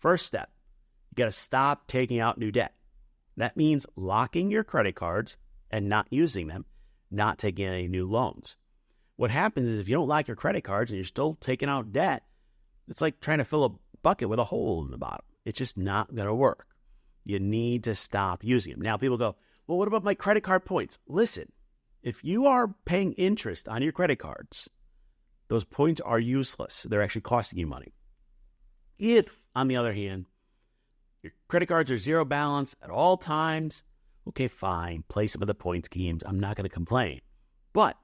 First step, you got to stop taking out new debt. That means locking your credit cards and not using them, not taking any new loans. What happens is if you don't lock your credit cards and you're still taking out debt, it's like trying to fill a bucket with a hole in the bottom. It's just not going to work. You need to stop using them. Now people go, well, what about my credit card points? Listen, if you are paying interest on your credit cards, those points are useless. They're actually costing you money. If, on the other hand, your credit cards are zero balance at all times, okay, fine, play some of the points games. I'm not going to complain. But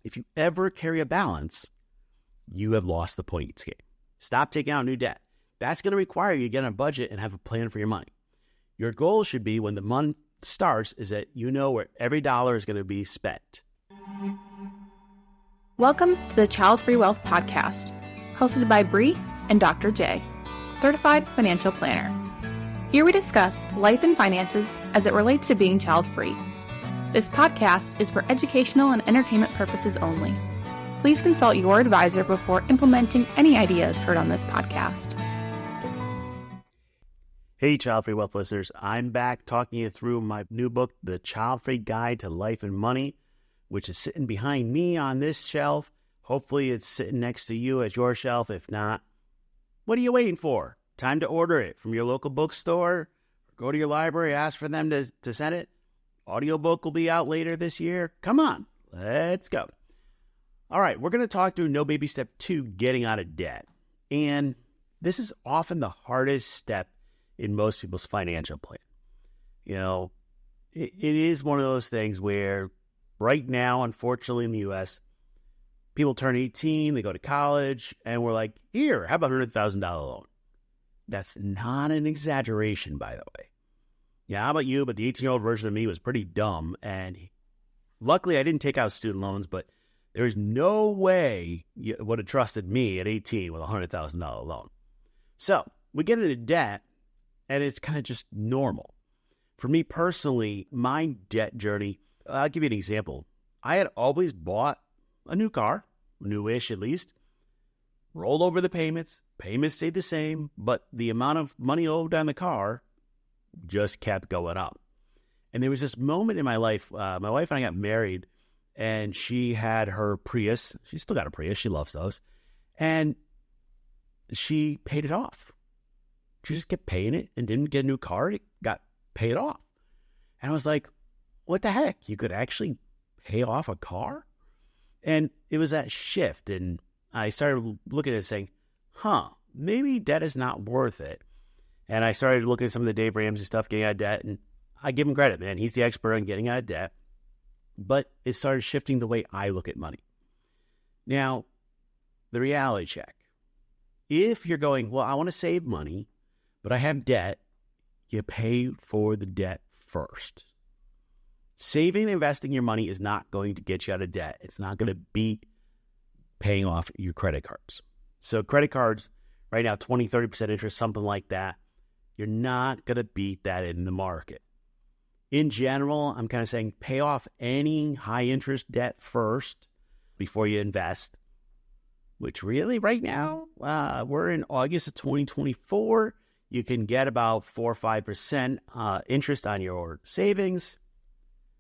if you ever carry a balance, you have lost the points game. Stop taking out new debt. That's going to require you to get on a budget and have a plan for your money. Your goal should be when the month starts is that you know where every dollar is going to be spent. Welcome to the Childfree Wealth Podcast, hosted by Bree and Dr. J, Certified Financial Planner. Here we discuss life and finances as it relates to being child-free. This podcast is for educational and entertainment purposes only. Please consult your advisor before implementing any ideas heard on this podcast. Hey, Childfree Wealth listeners. I'm back talking you through my new book, The Childfree Guide to Life and Money, which is sitting behind me on this shelf. Hopefully it's sitting next to you at your shelf. If not, what are you waiting for? Time to order it from your local bookstore. Go to your library, ask for them to send it. Audiobook will be out later this year. Come on, let's go. All right, we're going to talk through No Baby Step 2, getting out of debt. And this is often the hardest step in most people's financial plan. You know, it is one of those things where right now, unfortunately in the U.S., people turn 18, they go to college, and we're like, here, how about a $100,000 loan? That's not an exaggeration, by the way. Yeah, how about you? But the 18-year-old version of me was pretty dumb, and luckily I didn't take out student loans, but there's no way you would have trusted me at 18 with a $100,000 loan. So we get into debt, and it's kind of just normal. For me personally, my debt journey, I'll give you an example. I had always bought a new car, newish at least, rolled over the payments stayed the same, but the amount of money owed on the car just kept going up. And there was this moment in my life, my wife and I got married, and she had her Prius. She still got a Prius. She loves those. And she paid it off. She just kept paying it and didn't get a new car. It got paid off. And I was like, what the heck? You could actually pay off a car? And it was that shift. And I started looking at it saying, maybe debt is not worth it. And I started looking at some of the Dave Ramsey stuff, getting out of debt. And I give him credit, man. He's the expert on getting out of debt. But it started shifting the way I look at money. Now, the reality check. If you're going, well, I want to save money, but I have debt, you pay for the debt first. Saving and investing your money is not going to get you out of debt. It's not going to beat paying off your credit cards. So credit cards, right now, 20, 30% interest, something like that. You're not going to beat that in the market. In general, I'm kind of saying pay off any high interest debt first before you invest, which really right now, we're in August of 2024. You can get about 4 or 5% interest on your savings.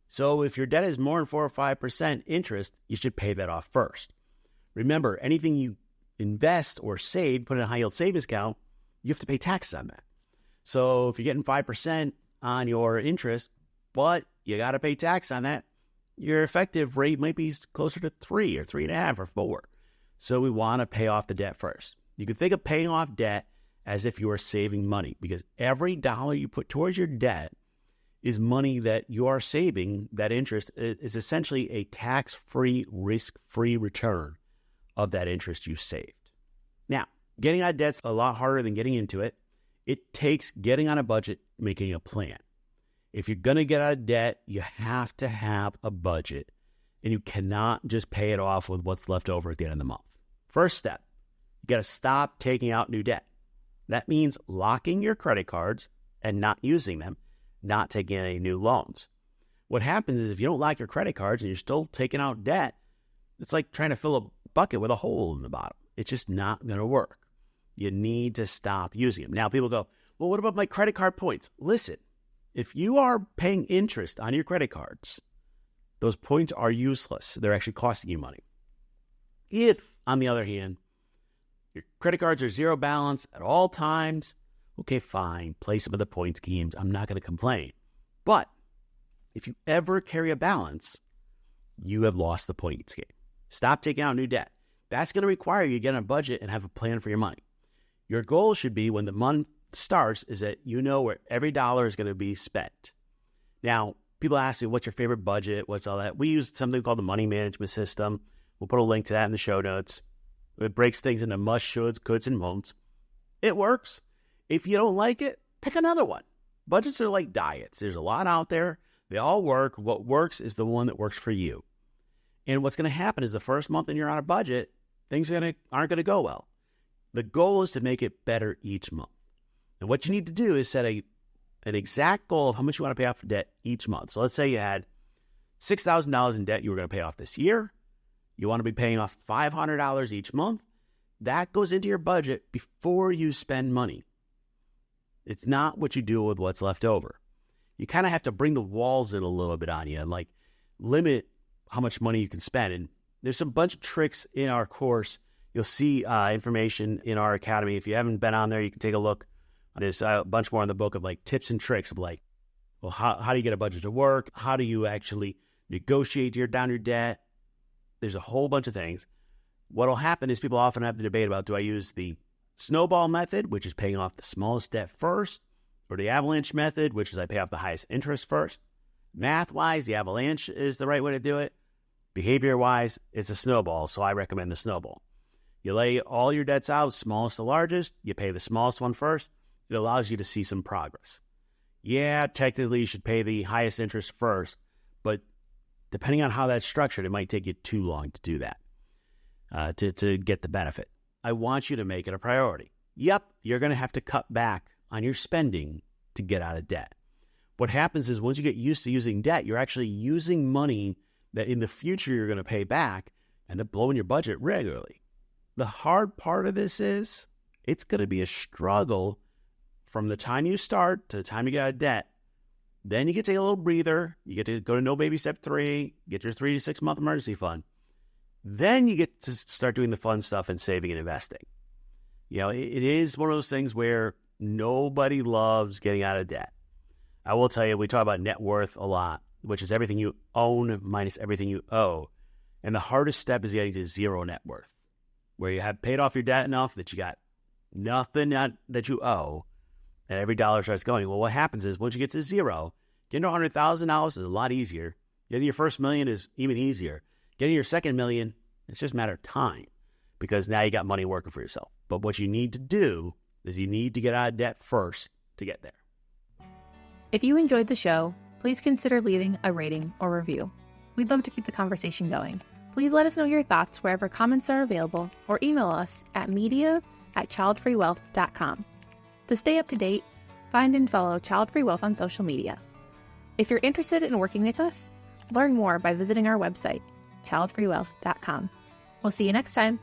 So if your debt is more than 4 or 5% interest, you should pay that off first. Remember, anything you invest or save, put in a high yield savings account, you have to pay taxes on that. So if you're getting 5% on your interest, but you got to pay tax on that, your effective rate might be closer to 3 or 3.5 or 4. So we want to pay off the debt first. You can think of paying off debt as if you are saving money, because every dollar you put towards your debt is money that you are saving. That interest is essentially a tax-free, risk-free return of that interest you saved. Now, getting out of debt's a lot harder than getting into it. It takes getting on a budget, making a plan. If you're going to get out of debt, you have to have a budget, and you cannot just pay it off with what's left over at the end of the month. First step, you got to stop taking out new debt. That means locking your credit cards and not using them, not taking any new loans. What happens is if you don't lock your credit cards and you're still taking out debt, it's like trying to fill a bucket with a hole in the bottom. It's just not going to work. You need to stop using them. Now, people go, well, what about my credit card points? Listen, if you are paying interest on your credit cards, those points are useless. They're actually costing you money. If, on the other hand, your credit cards are zero balance at all times, okay, fine, play some of the points games. I'm not going to complain. But if you ever carry a balance, you have lost the points game. Stop taking out new debt. That's going to require you to get on a budget and have a plan for your money. Your goal should be, when the month starts, is that you know where every dollar is going to be spent. Now, people ask me, what's your favorite budget? What's all that? We use something called the money management system. We'll put a link to that in the show notes. It breaks things into must, shoulds, coulds, and won'ts. It works. If you don't like it, pick another one. Budgets are like diets. There's a lot out there. They all work. What works is the one that works for you. And what's going to happen is the first month when you're on a budget, things aren't going to go well. The goal is to make it better each month. And what you need to do is set an exact goal of how much you want to pay off for debt each month. So let's say you had $6,000 in debt you were going to pay off this year. You want to be paying off $500 each month. That goes into your budget before you spend money. It's not what you do with what's left over. You kind of have to bring the walls in a little bit on you and like limit how much money you can spend. And there's some bunch of tricks in our course. You'll see information in our academy. If you haven't been on there, you can take a look. There's a bunch more in the book of like tips and tricks of like, well, how do you get a budget to work? How do you actually negotiate down your debt? There's a whole bunch of things. What will happen is people often have the debate about, do I use the Snowball method, which is paying off the smallest debt first, or the Avalanche method, which is I pay off the highest interest first? Math-wise, the Avalanche is the right way to do it. Behavior-wise, it's a Snowball, so I recommend the Snowball. You lay all your debts out, smallest to largest. You pay the smallest one first. It allows you to see some progress. Yeah, technically you should pay the highest interest first, but depending on how that's structured, it might take you too long to do that, to get the benefit. I want you to make it a priority. Yep, you're going to have to cut back on your spending to get out of debt. What happens is once you get used to using debt, you're actually using money that in the future you're going to pay back, and up blowing your budget regularly. The hard part of this is it's going to be a struggle from the time you start to the time you get out of debt. Then you get to take a little breather. You get to go to no baby step 3, get your 3 to 6 month emergency fund. Then you get to start doing the fun stuff and saving and investing. You know, it is one of those things where nobody loves getting out of debt. I will tell you, we talk about net worth a lot, which is everything you own minus everything you owe. And the hardest step is getting to zero net worth, where you have paid off your debt enough that you got nothing that you owe, and every dollar starts going. Well, what happens is once you get to zero, getting to $100,000 is a lot easier. Getting your first million is even easier. Getting your second million, it's just a matter of time, because now you got money working for yourself. But what you need to do is you need to get out of debt first to get there. If you enjoyed the show, please consider leaving a rating or review. We'd love to keep the conversation going. Please let us know your thoughts wherever comments are available, or email us at media@childfreewealth.com. To stay up to date, find and follow Childfree Wealth on social media. If you're interested in working with us, learn more by visiting our website, childfreewealth.com. We'll see you next time.